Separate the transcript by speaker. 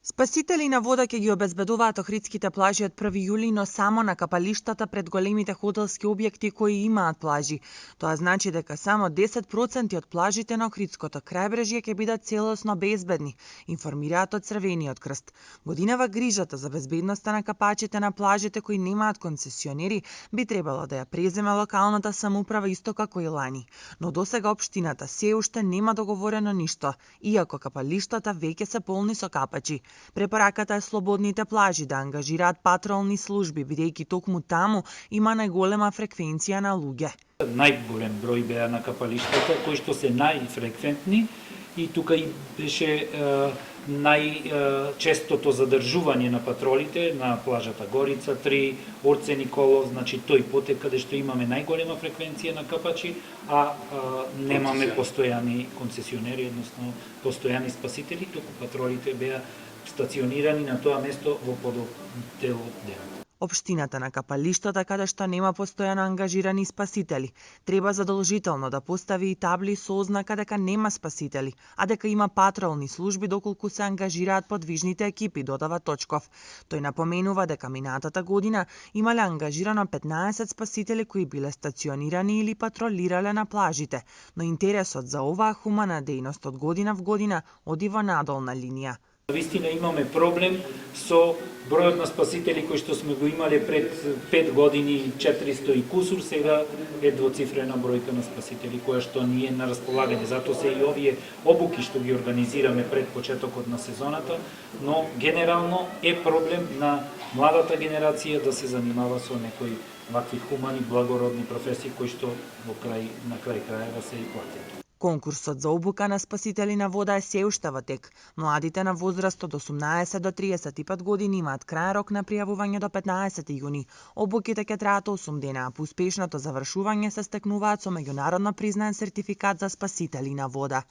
Speaker 1: Спасители на вода ќе ги обезбедуваат охридските плажи од 1 јули, но само на капалиштата пред големите хотелски објекти кои имаат плажи. Тоа значи дека само 10% од плажите на охридското крајбрежје ќе бидат целосно безбедни, информираат од Црвениот крст. Годинава грижата за безбедноста на капачите на плажите кои немаат концесионери би требало да ја преземе локалната самоуправа исто како и лани. Но досега општината се уште нема договорено ништо, иако капалиштата веќе се полни со капачи. Препораката е слободните плажи да ангажираат патролни служби, бидејќи токму таму има најголема фреквенција на луѓе.
Speaker 2: Најголем број беа на капалиштата, кои што се најфреквентни и тука и беше најчестото задржување на патролите на плажата Горица 3, Орце Николов, значи тој потек каде што имаме најголема фреквенција на капачи, а немаме постојани концесионери, односно постојани спасители, туку патролите беа стационирани на тоа место во поддел од денот.
Speaker 1: Општината на капалиштата каде што нема постојано ангажирани спасители, треба задолжително да постави и табли со ознака дека нема спасители, а дека има патролни служби доколку се ангажираат подвижните екипи, додава Точков. Тој напоменува дека минатата година имале ангажирано 15 спасители кои биле стационирани или патролирале на плажите, но интересот за оваа хумана дејност од година в година оди во надолна линија.
Speaker 2: Вистина имаме проблем со бројот на спасители кои што сме го имале пред 5 години 400 и кусур, сега е двоцифрена бројка на спасители која што ни е на располагање. Затоа се и овие обуки што ги организираме пред почетокот на сезоната, но генерално е проблем на младата генерација да се занимава со некои вакви хумани, благородни професии кои што на крај крајева се и платени.
Speaker 1: Конкурсот за обука на спасители на вода е се уште во тек. Младите на возраст од 18 до 35 години имаат крај рок на пријавување до 15 јуни. Обуките ќе траат 8 дена, а по успешното завршување се стекнуваат со меѓународно признаен сертификат за спасители на вода.